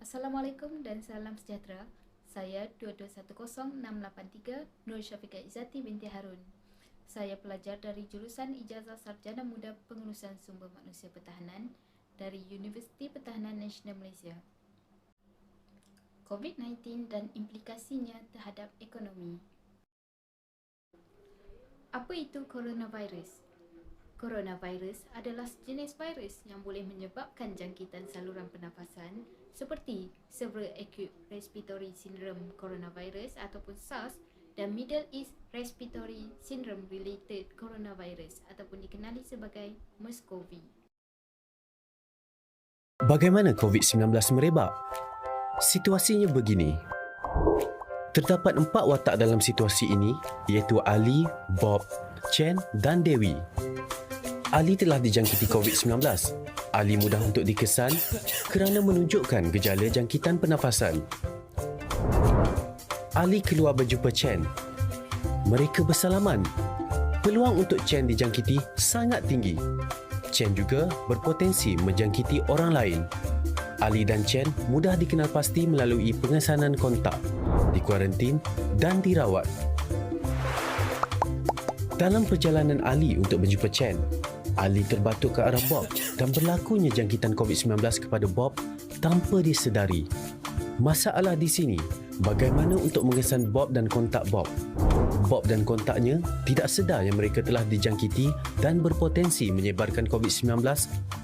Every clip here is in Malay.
Assalamualaikum dan salam sejahtera. Saya 2210683 Nur Syafiqah Izzati binti Harun. Saya pelajar dari jurusan Ijazah Sarjana Muda Pengurusan Sumber Manusia Pertahanan dari Universiti Pertahanan Nasional Malaysia. COVID-19 dan implikasinya terhadap ekonomi. Apa itu coronavirus? Coronavirus adalah sejenis virus yang boleh menyebabkan jangkitan saluran pernafasan seperti Severe Acute Respiratory Syndrome Coronavirus ataupun SARS dan Middle East Respiratory Syndrome Related Coronavirus ataupun dikenali sebagai MERS-CoV. Bagaimana COVID-19 merebak? Situasinya begini. Terdapat 4 watak dalam situasi ini iaitu Ali, Bob, Chen dan Dewi. Ali telah dijangkiti COVID-19. Ali mudah untuk dikesan kerana menunjukkan gejala jangkitan pernafasan. Ali keluar berjumpa Chen. Mereka bersalaman. Peluang untuk Chen dijangkiti sangat tinggi. Chen juga berpotensi menjangkiti orang lain. Ali dan Chen mudah dikenal pasti melalui pengesanan kontak, dikuarantin dan dirawat. Dalam perjalanan Ali untuk berjumpa Chen, Ali terbatuk ke arah Bob dan berlakunya jangkitan COVID-19 kepada Bob tanpa disedari. Masalah di sini, bagaimana untuk mengesan Bob dan kontak Bob? Bob dan kontaknya tidak sedar yang mereka telah dijangkiti dan berpotensi menyebarkan COVID-19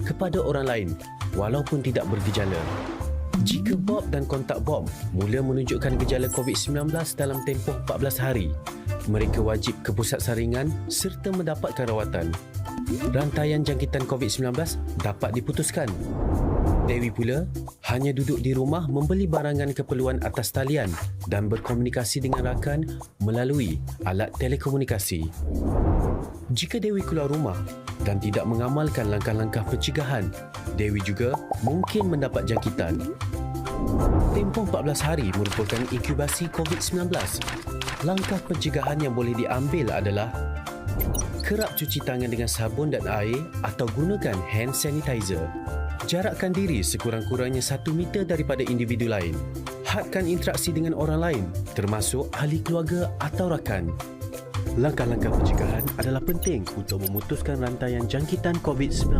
kepada orang lain walaupun tidak bergejala. Jika Bob dan kontak Bob mula menunjukkan gejala COVID-19 dalam tempoh 14 hari, mereka wajib ke pusat saringan serta mendapatkan rawatan. Rantaian jangkitan COVID-19 dapat diputuskan. Dewi pula hanya duduk di rumah membeli barangan keperluan atas talian dan berkomunikasi dengan rakan melalui alat telekomunikasi. Jika Dewi keluar rumah dan tidak mengamalkan langkah-langkah pencegahan, Dewi juga mungkin mendapat jangkitan. Tempoh 14 hari merupakan inkubasi COVID-19. Langkah pencegahan yang boleh diambil adalah kerap cuci tangan dengan sabun dan air atau gunakan hand sanitizer. Jarakkan diri sekurang-kurangnya 1 meter daripada individu lain. Hadkan interaksi dengan orang lain, termasuk ahli keluarga atau rakan. Langkah-langkah pencegahan adalah penting untuk memutuskan rantaian jangkitan COVID-19.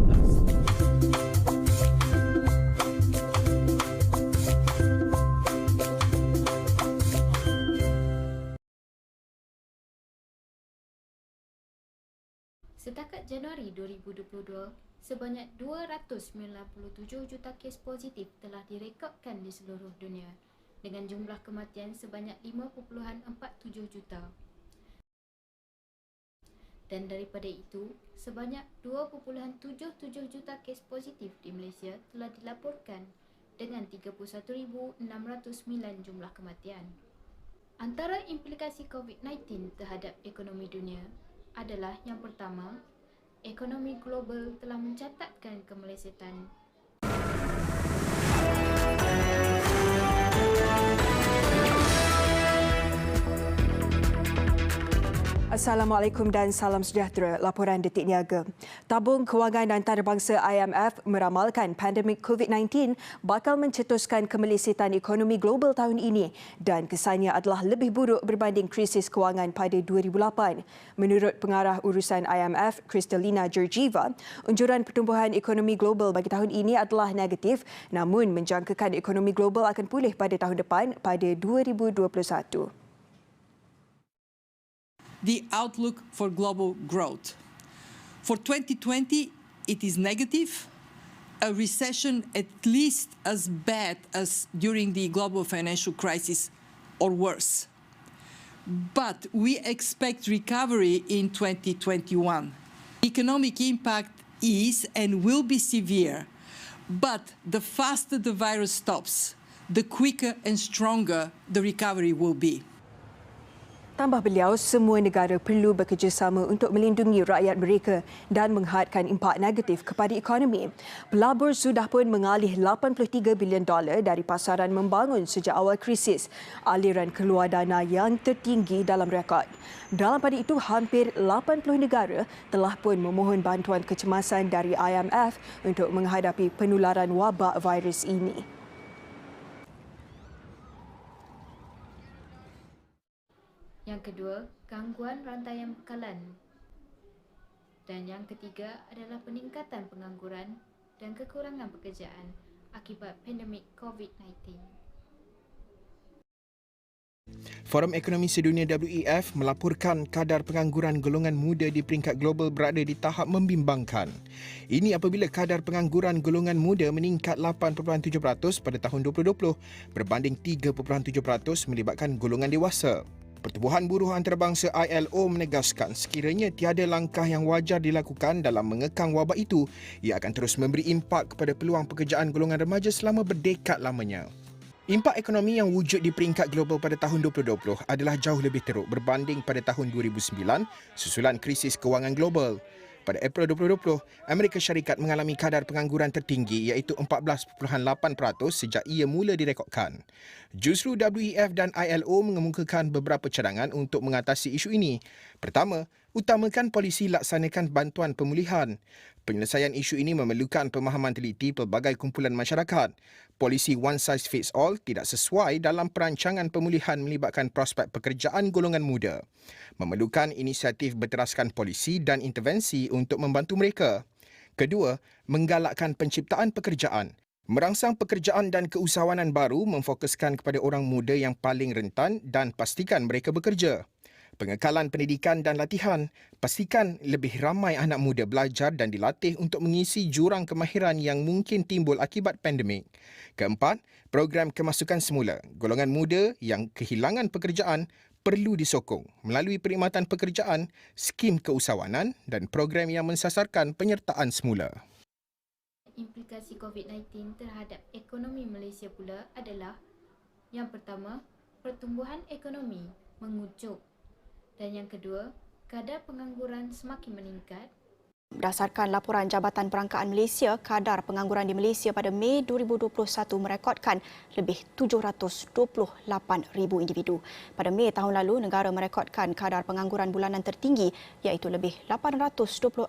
Setakat Januari 2022, sebanyak 297 juta kes positif telah direkodkan di seluruh dunia dengan jumlah kematian sebanyak 5.47 juta. Dan daripada itu, sebanyak 2.77 juta kes positif di Malaysia telah dilaporkan dengan 31,609 jumlah kematian. Antara implikasi COVID-19 terhadap ekonomi dunia adalah yang pertama, ekonomi global telah mencatatkan kemelesetan. Assalamualaikum dan salam sejahtera. Laporan Detik Niaga. Tabung Kewangan Antarabangsa IMF meramalkan pandemik COVID-19 bakal mencetuskan kemelesetan ekonomi global tahun ini dan kesannya adalah lebih buruk berbanding krisis kewangan pada 2008. Menurut pengarah urusan IMF, Kristalina Georgieva, unjuran pertumbuhan ekonomi global bagi tahun ini adalah negatif namun menjangkakan ekonomi global akan pulih pada tahun depan pada 2021. The outlook for global growth. For 2020, it is negative, a recession at least as bad as during the global financial crisis or worse. But we expect recovery in 2021. Economic impact is and will be severe, but the faster the virus stops, the quicker and stronger the recovery will be. Tambah beliau, semua negara perlu bekerjasama untuk melindungi rakyat mereka dan menghadkan impak negatif kepada ekonomi. Pelabur sudah pun mengalih $83 bilion dari pasaran membangun sejak awal krisis, aliran keluar dana yang tertinggi dalam rekod. Dalam pada itu, hampir 80 negara telah pun memohon bantuan kecemasan dari IMF untuk menghadapi penularan wabak virus ini. Yang kedua, gangguan rantaian bekalan. Dan yang ketiga adalah peningkatan pengangguran dan kekurangan pekerjaan akibat pandemik COVID-19. Forum Ekonomi Sedunia WEF melaporkan kadar pengangguran golongan muda di peringkat global berada di tahap membimbangkan. Ini apabila kadar pengangguran golongan muda meningkat 8.7% pada tahun 2020 berbanding 3.7% melibatkan golongan dewasa. Pertubuhan Buruh Antarabangsa ILO menegaskan sekiranya tiada langkah yang wajar dilakukan dalam mengekang wabak itu, ia akan terus memberi impak kepada peluang pekerjaan golongan remaja selama berdekad lamanya. Impak ekonomi yang wujud di peringkat global pada tahun 2020 adalah jauh lebih teruk berbanding pada tahun 2009 susulan krisis kewangan global. Pada April 2020, Amerika Syarikat mengalami kadar pengangguran tertinggi iaitu 14.8% sejak ia mula direkodkan. Justru WEF dan ILO mengemukakan beberapa cadangan untuk mengatasi isu ini. Pertama, utamakan polisi laksanakan bantuan pemulihan. Penyelesaian isu ini memerlukan pemahaman teliti pelbagai kumpulan masyarakat. Polisi one size fits all tidak sesuai dalam perancangan pemulihan melibatkan prospek pekerjaan golongan muda. Memerlukan inisiatif berteraskan polisi dan intervensi untuk membantu mereka. Kedua, menggalakkan penciptaan pekerjaan. Merangsang pekerjaan dan keusahawanan baru memfokuskan kepada orang muda yang paling rentan dan pastikan mereka bekerja. Pengekalan pendidikan dan latihan, pastikan lebih ramai anak muda belajar dan dilatih untuk mengisi jurang kemahiran yang mungkin timbul akibat pandemik. Keempat, program kemasukan semula. Golongan muda yang kehilangan pekerjaan perlu disokong melalui perkhidmatan pekerjaan, skim keusahawanan dan program yang mensasarkan penyertaan semula. Implikasi COVID-19 terhadap ekonomi Malaysia pula adalah yang pertama, pertumbuhan ekonomi mengucuk. Dan yang kedua, kadar pengangguran semakin meningkat. Berdasarkan laporan Jabatan Perangkaan Malaysia, kadar pengangguran di Malaysia pada Mei 2021 merekodkan lebih 728,000 individu. Pada Mei tahun lalu, negara merekodkan kadar pengangguran bulanan tertinggi iaitu lebih 826,000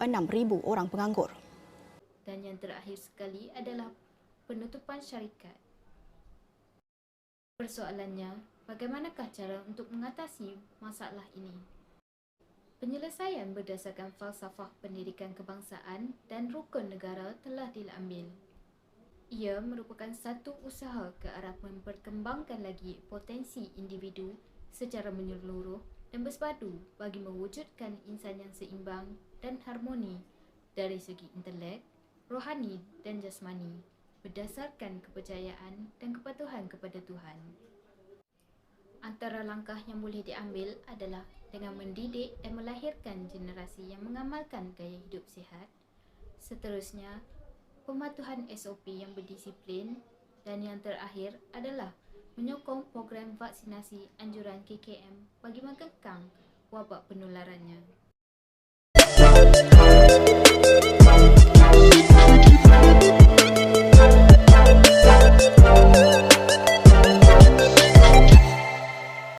orang penganggur. Dan yang terakhir sekali adalah penutupan syarikat. Persoalannya, bagaimanakah cara untuk mengatasi masalah ini? Penyelesaian berdasarkan falsafah pendidikan kebangsaan dan rukun negara telah diambil. Ia merupakan satu usaha ke arah memperkembangkan lagi potensi individu secara menyeluruh dan bersepadu bagi mewujudkan insan yang seimbang dan harmoni dari segi intelek, rohani dan jasmani berdasarkan kepercayaan dan kepatuhan kepada Tuhan. Antara langkah yang boleh diambil adalah dengan mendidik dan melahirkan generasi yang mengamalkan gaya hidup sihat. Seterusnya, pematuhan SOP yang berdisiplin dan yang terakhir adalah menyokong program vaksinasi anjuran KKM bagi mengekang wabak penularannya.